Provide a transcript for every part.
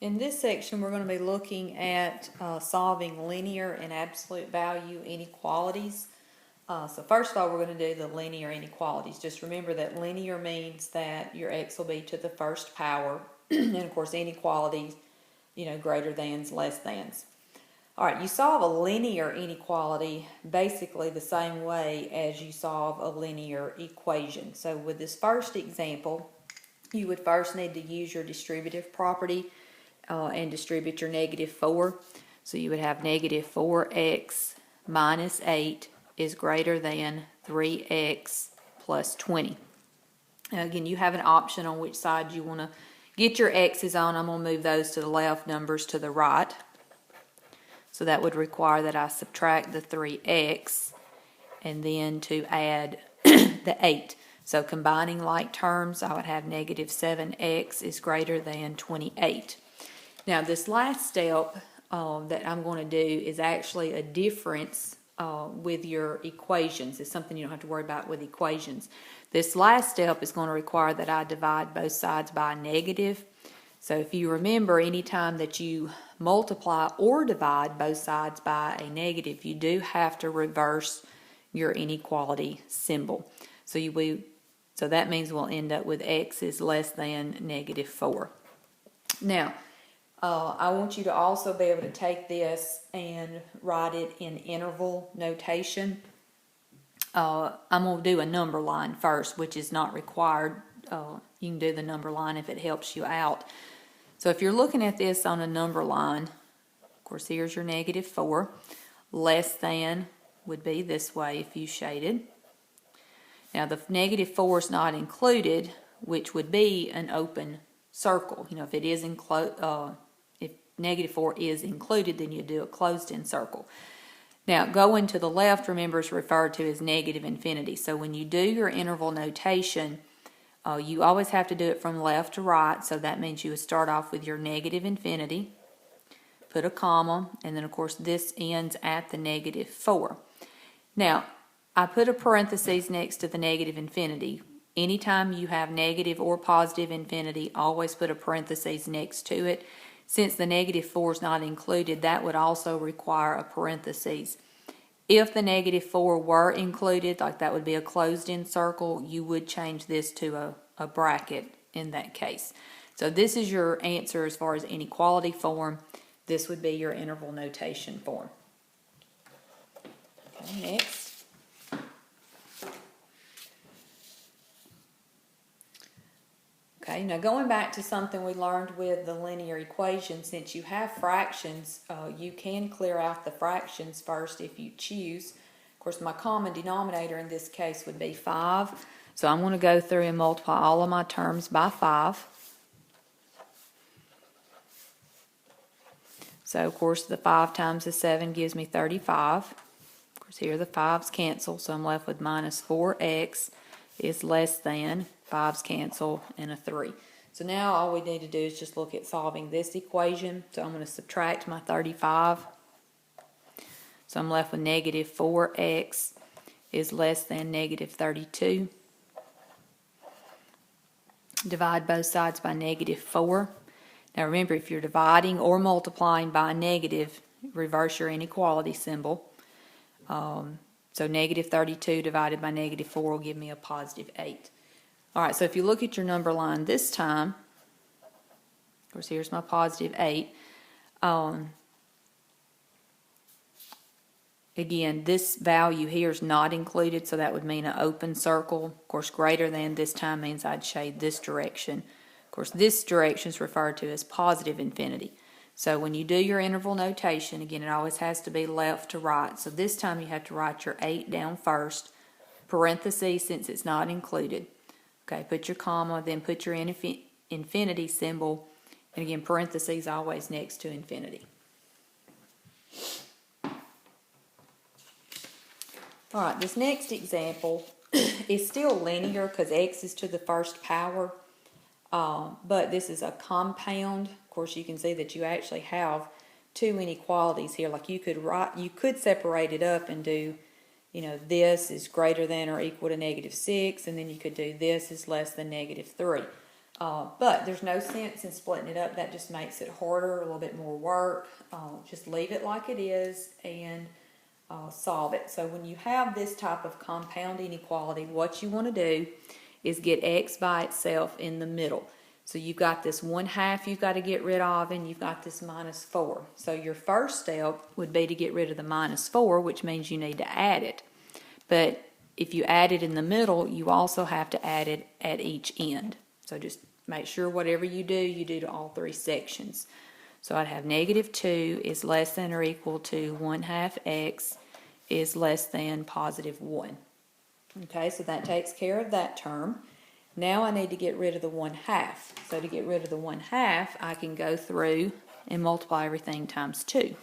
In this section, we're going to be looking at solving linear and absolute value inequalities. So first of all, we're going to do the linear inequalities. Just remember that linear means that your x will be to the first power, and of course inequalities, greater thans, less thans. All right, you solve a linear inequality basically the same way as you solve a linear equation. So with this first example, you would first need to use your distributive property and distribute your -4. So you would have -4x minus 8 is greater than 3x plus 20. Now again, you have an option on which side you want to get your x's on. I'm going to move those to the left, numbers to the right. So that would require that I subtract the 3x and then to add the 8. So combining like terms, I would have -7x is greater than 28. Now this last step that I'm going to do is actually a difference with your equations. It's something you don't have to worry about with equations. This last step is going to require that I divide both sides by a negative. So if you remember, anytime that you multiply or divide both sides by a negative, you do have to reverse your inequality symbol. So that means we'll end up with x is less than -4. Now, I want you to also be able to take this and write it in interval notation. I'm going to do a number line first, which is not required. You can do the number line if it helps you out. So if you're looking at this on a number line, of course here's your -4. Less than would be this way if you shaded. Now the -4 is not included, which would be an open circle. If it is if -4 is included, then you do a closed-in circle. Now going to the left, remember, is referred to as negative infinity. So when you do your interval notation, you always have to do it from left to right. So that means you would start off with your negative infinity, put a comma, and then of course this ends at the -4. Now I put a parenthesis next to the negative infinity. Anytime you have negative or positive infinity, always put a parenthesis next to it. Since the -4 is not included, that would also require a parenthesis. If the -4 were included, like that would be a closed-in circle, you would change this to a bracket in that case. So this is your answer as far as inequality form. This would be your interval notation form. Okay, next. Okay, now going back to something we learned with the linear equation, since you have fractions, you can clear out the fractions first if you choose. Of course, my common denominator in this case would be 5. So I'm going to go through and multiply all of my terms by 5. So, of course, the 5 times the 7 gives me 35. Of course, here the 5's cancel, so I'm left with -4x is less than, 5's cancel, and a 3. So now all we need to do is just look at solving this equation. So I'm going to subtract my 35. So I'm left with -4x is less than -32. Divide both sides by -4. Now remember, if you're dividing or multiplying by a negative, reverse your inequality symbol. So -32 divided by -4 will give me a +8. All right, so if you look at your number line this time, of course here's my +8. Again, this value here is not included, so that would mean an open circle. Of course, greater than this time means I'd shade this direction. Of course, this direction is referred to as positive infinity. So when you do your interval notation, again, it always has to be left to right. So this time you have to write your 8 down first, parentheses since it's not included. Okay, put your comma, then put your infinity symbol, and again, parentheses always next to infinity. All right, this next example is still linear because x is to the first power, but this is a compound. Of course, you can see that you actually have two inequalities here. Like you could separate it up and do, this is greater than or equal to -6, and then you could do this is less than -3. But there's no sense in splitting it up. That just makes it harder, a little bit more work. Just leave it like it is and solve it. So when you have this type of compound inequality, what you want to do is get x by itself in the middle. So you've got this 1/2 you've got to get rid of, and you've got this -4. So your first step would be to get rid of the -4, which means you need to add it. But if you add it in the middle, you also have to add it at each end. So just make sure whatever you do to all three sections. So I'd have -2 is less than or equal to 1/2 x is less than +1. Okay, so that takes care of that term. Now I need to get rid of the 1/2. So to get rid of the 1/2, I can go through and multiply everything times 2.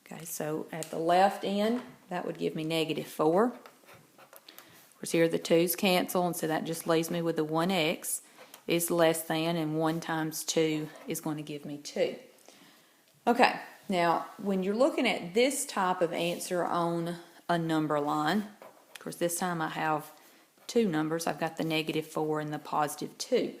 Okay, so at the left end, that would give me -4. Of course, here the 2's cancel, and so that just leaves me with the 1x is less than, and 1 times 2 is going to give me 2. Okay, now when you're looking at this type of answer on a number line, of course this time I have two numbers. I've got the -4 and the +2.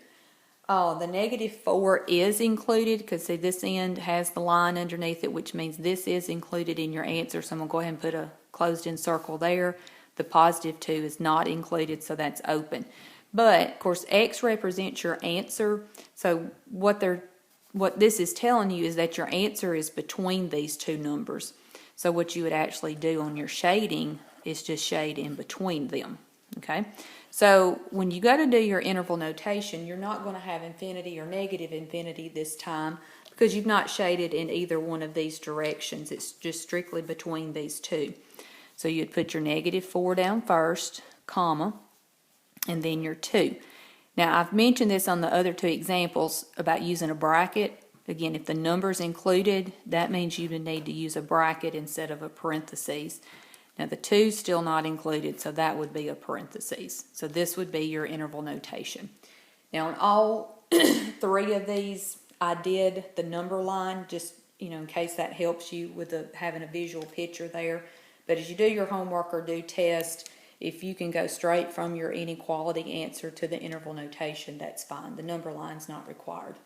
The -4 is included because see this end has the line underneath it, which means this is included in your answer. So I'm going to go ahead and put a closed-in circle there. The +2 is not included, so that's open. But of course x represents your answer. So what this is telling you is that your answer is between these two numbers. So what you would actually do on your shading is just shade in between them. Okay, so when you go to do your interval notation, you're not going to have infinity or negative infinity this time because you've not shaded in either one of these directions. It's just strictly between these two. So you'd put your -4 down first, comma, and then your 2. Now I've mentioned this on the other two examples about using a bracket. Again, if the number's included, that means you would need to use a bracket instead of a parentheses. Now the 2's still not included, so that would be a parentheses. So this would be your interval notation. Now in all three of these, I did the number line, just in case that helps you with having a visual picture there. But as you do your homework or do test, if you can go straight from your inequality answer to the interval notation, that's fine. The number line's not required.